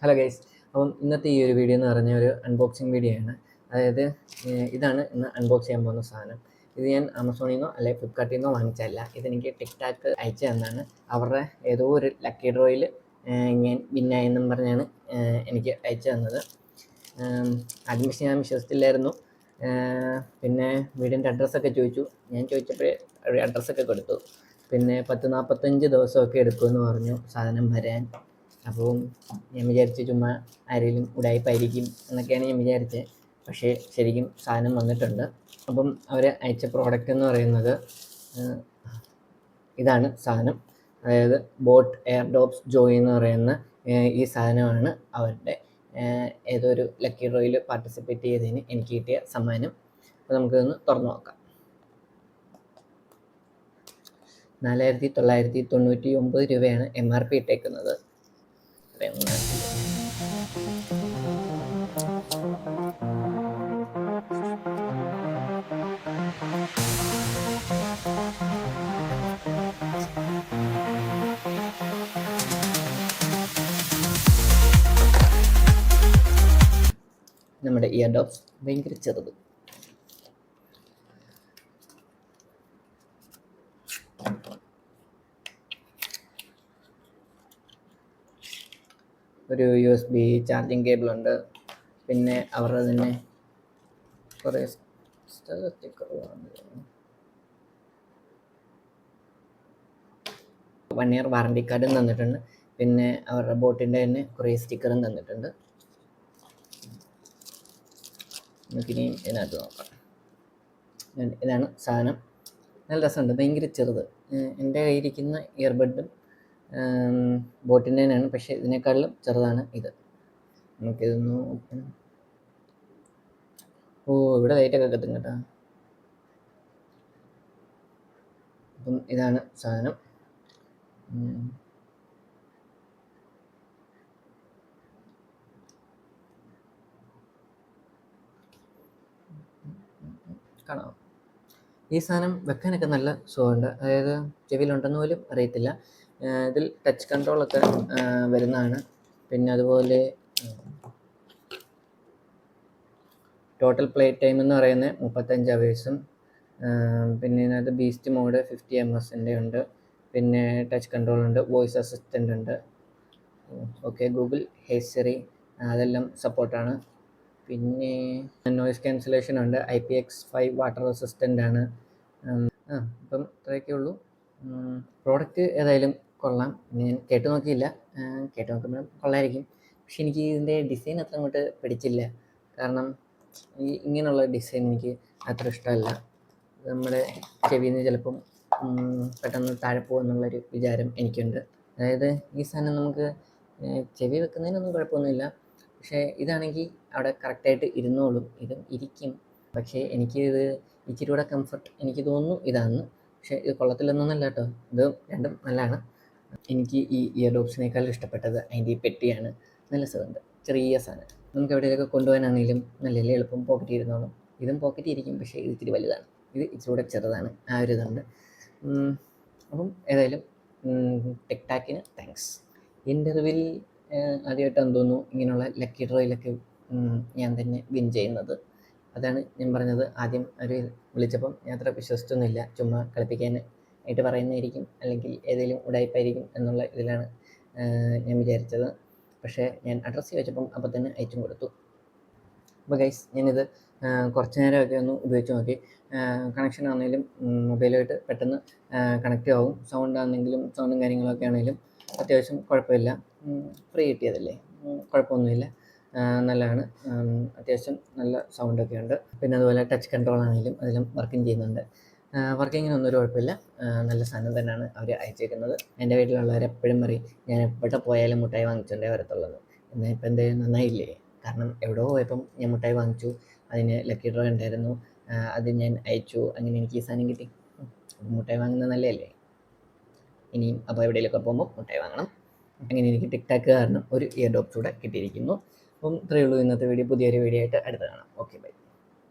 Hello guys. അപ്പം ഇന്നത്തെ ഈ ഒരു വീഡിയോ എന്ന് പറഞ്ഞ ഒരു അൺബോക്സിങ് വീഡിയോ ആണ്. അതായത് ഇതാണ് ഇന്ന് അൺബോക്സ് ചെയ്യാൻ പോകുന്ന സാധനം. ഇത് ഞാൻ ആമസോണിൽ നിന്നോ അല്ലെങ്കിൽ ഫ്ലിപ്കാർട്ടിൽ നിന്നോ വാങ്ങിച്ചല്ല. ഇതെനിക്ക് ടിക്ടാക്ക് അയച്ചു തന്നാണ്. അവരുടെ ഏതോ ഒരു ലക്കി ഡ്രോയിൽ ഞാൻ വിന്നായെന്നും പറഞ്ഞാണ് എനിക്ക് അയച്ചു തന്നത്. ആദ്യം പക്ഷേ ഞാൻ വിശ്വസിച്ചില്ലായിരുന്നു. പിന്നെ വീടിൻ്റെ അഡ്രസ്സൊക്കെ ചോദിച്ചു. ഞാൻ ചോദിച്ചപ്പോഴേ അഡ്രസ്സൊക്കെ കൊടുത്തു. പിന്നെ 10-45 ദിവസമൊക്കെ എടുക്കുമെന്ന് പറഞ്ഞു സാധനം വരാൻ. അപ്പോൾ ഞാൻ വിചാരിച്ചു ചുമ്മാ ആരെങ്കിലും ഉടായിപ്പായിരിക്കും എന്നൊക്കെയാണ് ഞാൻ വിചാരിച്ചത്. പക്ഷേ ശരിക്കും സാധനം വന്നിട്ടുണ്ട്. അപ്പം അവർ അയച്ച പ്രോഡക്റ്റ് എന്ന് പറയുന്നത് ഇതാണ് സാധനം. അതായത് ബോട്ട് എയർ ഡ്രോപ്സ് ജോയ് എന്ന് പറയുന്ന ഈ സാധനമാണ് അവരുടെ ഏതോ ഒരു ലക്കി ഡ്രോയിൽ പാർട്ടിസിപ്പേറ്റ് ചെയ്തതിന് എനിക്ക് കിട്ടിയ സമ്മാനം. അപ്പോൾ നമുക്കിതൊന്ന് തുറന്നു നോക്കാം. 4,999 രൂപയാണ് MRP ഇട്ടേക്കുന്നത്. നമ്മുടെ ഇയർ ഡോപ്സ് ഭയങ്കര ചെറുത്. ഒരു USB ചാർജിങ് കേബിളുണ്ട്. പിന്നെ അവരുടെ തന്നെ കുറേ സ്റ്റിക്കറുകളുണ്ട്. 1 year വാറണ്ടി കാർഡും തന്നിട്ടുണ്ട്. പിന്നെ അവരുടെ ബോട്ടിൻ്റെ തന്നെ കുറേ സ്റ്റിക്കറും തന്നിട്ടുണ്ട്. നമുക്കിനി ഇതിനകത്ത് നോക്കാം. ഇതാണ് സാധനം. നല്ല രസമുണ്ട്. ഭയങ്കര ചെറുത്. എൻ്റെ കയ്യിരിക്കുന്ന ഇയർബഡും ബോട്ടിൻ്റെ തന്നെയാണ്, പക്ഷേ ഇതിനേക്കാളും ചെറുതാണ് ഇത്. നമുക്കിതൊന്ന് ഓപ്പൺ. ഇവിടെ ലൈറ്റൊക്കെ കത്തും കേട്ടോ. അപ്പം ഇതാണ് സാധനം. കാണാം. ഈ സാധനം വെക്കാനൊക്കെ നല്ല സുഖമുണ്ട്. അതായത് ചെവിയിലുണ്ടെന്ന് പോലും അറിയത്തില്ല. ഇതിൽ ടച്ച് കൺട്രോളൊക്കെ വരുന്നതാണ്. പിന്നെ അതുപോലെ ടോട്ടൽ പ്ലേ ടൈം എന്ന് പറയുന്നത് 35 hours. പിന്നെ ഇതിനകത്ത് ബീസ്റ്റ് മോഡ് 50 ms ഉണ്ട്. പിന്നെ ടച്ച് കൺട്രോൾ ഉണ്ട്, വോയിസ് അസിസ്റ്റൻ്റ് ഉണ്ട്. ഓക്കെ, ഗൂഗിൾ, ഹേ സിറി അതെല്ലാം സപ്പോർട്ടാണ്. പിന്നെ നോയിസ് ക്യാൻസലേഷൻ ഉണ്ട്. IPX5 വാട്ടർ റെസിസ്റ്റൻ്റ് ആണ്. ഇപ്പം ഇത്രയൊക്കെ ഉള്ളൂ. പ്രോഡക്റ്റ് ഏതായാലും കൊള്ളാം. ഞാൻ കേട്ട് നോക്കിയില്ല. കേട്ട് നോക്കുമ്പോൾ കൊള്ളായിരിക്കും. പക്ഷെ എനിക്ക് ഇതിൻ്റെ ഡിസൈൻ അത്ര അങ്ങോട്ട് പിടിച്ചില്ല. കാരണം ഇങ്ങനെയുള്ള ഡിസൈൻ എനിക്ക് അത്ര ഇഷ്ടമല്ല. നമ്മുടെ ചെവിയിൽ നിന്ന് ചിലപ്പം പെട്ടെന്ന് താഴെ പോകുമെന്നുള്ളൊരു വിചാരം എനിക്കുണ്ട്. അതായത് ഈ സാധനം നമുക്ക് ചെവി വെക്കുന്നതിനൊന്നും കുഴപ്പമൊന്നുമില്ല. പക്ഷേ ഇതാണെങ്കിൽ അവിടെ കറക്റ്റായിട്ട് ഇരുന്നോളും. ഇതും ഇരിക്കും. പക്ഷേ എനിക്കിത് ഇച്ചിരി കൂടെ കംഫർട്ട് എനിക്ക് തോന്നുന്നു ഇതാണ്. പക്ഷേ ഇത് കൊള്ളത്തില്ലെന്നൊന്നല്ല കേട്ടോ. ഇത് രണ്ടും നല്ലതാണ്. എനിക്ക് ഈ ഇയർ ഡോപ്സിനേക്കാളും ഇഷ്ടപ്പെട്ടത് അതിൻ്റെ ഈ പെട്ടിയാണ്. നല്ല സുഖമുണ്ട്. ചെറിയ സാധനം നമുക്ക് എവിടെയൊക്കെ കൊണ്ടുപോകാനാണെങ്കിലും നല്ല എളുപ്പം പോക്കറ്റ് ഇരുന്നോളും. ഇതും പോക്കറ്റ് ഇരിക്കും, പക്ഷേ ഇത് ഇത്തിരി വലുതാണ്. ഇത് ഇച്ചിരി കൂടെ ചെറുതാണ്. ആ ഒരു ഇതുണ്ട്. അപ്പം ഏതായാലും ടിക്ടാക്കിന് താങ്ക്സ്. ഇൻ്റർവ്യൂവിൽ ആദ്യമായിട്ടാണെന്ന് തോന്നുന്നു ഇങ്ങനെയുള്ള ലക്കി ഡ്രോയിലൊക്കെ ഞാൻ തന്നെ വിൻ ചെയ്യുന്നത്. അതാണ് ഞാൻ പറഞ്ഞത്. ആദ്യം അവർ വിളിച്ചപ്പം ഞാൻ അത്ര വിശ്വസിച്ചൊന്നുമില്ല. ചുമ്മാ കളിപ്പിക്കാൻ ആയിട്ട് പറയുന്നതായിരിക്കും, അല്ലെങ്കിൽ ഏതെങ്കിലും ഉടായിപ്പായിരിക്കും എന്നുള്ള ഇതിലാണ് ഞാൻ വിചാരിച്ചത്. പക്ഷേ ഞാൻ അഡ്രസ്സ് ചോദിച്ചപ്പം അപ്പം തന്നെ അയച്ചും കൊടുത്തു. അപ്പോൾ ഗൈസ്, ഞാനിത് കുറച്ച് നേരമൊക്കെ ഒന്ന് ഉപയോഗിച്ച് നോക്കി. കണക്ഷൻ ആണെങ്കിലും മൊബൈലുമായിട്ട് പെട്ടെന്ന് കണക്റ്റ് ആവും. സൗണ്ട് ആണെങ്കിലും സൗണ്ടും കാര്യങ്ങളൊക്കെ ആണെങ്കിലും അത്യാവശ്യം കുഴപ്പമില്ല. ഫ്രീ കിട്ടിയതല്ലേ, കുഴപ്പമൊന്നുമില്ല. നല്ലതാണ്. അത്യാവശ്യം നല്ല സൗണ്ടൊക്കെ ഉണ്ട്. പിന്നെ അതുപോലെ ടച്ച് കൺട്രോൾ ആണെങ്കിലും അതിലും വർക്കിംഗ് ചെയ്യുന്നുണ്ട്. വർക്കിങ്ങിനൊന്നും ഒരു കുഴപ്പമില്ല. നല്ല സാധനം തന്നെയാണ് അവർ അയച്ചേക്കുന്നത്. എൻ്റെ വീട്ടിലുള്ളവർ എപ്പോഴും പറയും ഞാൻ എവിടെ പോയാലും മുട്ടായി വാങ്ങിച്ചുകൊണ്ടേ വരത്തുള്ളത്. എന്നാൽ ഇപ്പം എന്തായാലും നന്നായില്ലേ. കാരണം എവിടെ പോയപ്പം ഞാൻ മുട്ടായി വാങ്ങിച്ചു, അതിന് ലക്കി ഡ്രോ ഉണ്ടായിരുന്നു, അത് ഞാൻ അയച്ചു, അങ്ങനെ എനിക്ക് ഈ സാധനം കിട്ടി. മുട്ടായി വാങ്ങുന്നത് നല്ലതല്ലേ. ഇനിയും അപ്പോൾ എവിടെയെങ്കിലുമൊക്കെ പോകുമ്പോൾ മുട്ടായി വാങ്ങണം. അങ്ങനെ എനിക്ക് ടിക്ടാക്ക് കാരണം ഒരു ഇയർ ഡോപ്സ് കൂടെ കിട്ടിയിരിക്കുന്നു. അപ്പം ഇത്രയേ ഉള്ളൂ ഇന്നത്തെ വീഡിയോ. പുതിയൊരു വീഡിയോ ആയിട്ട് അടുത്ത് കാണാം. Okay, by.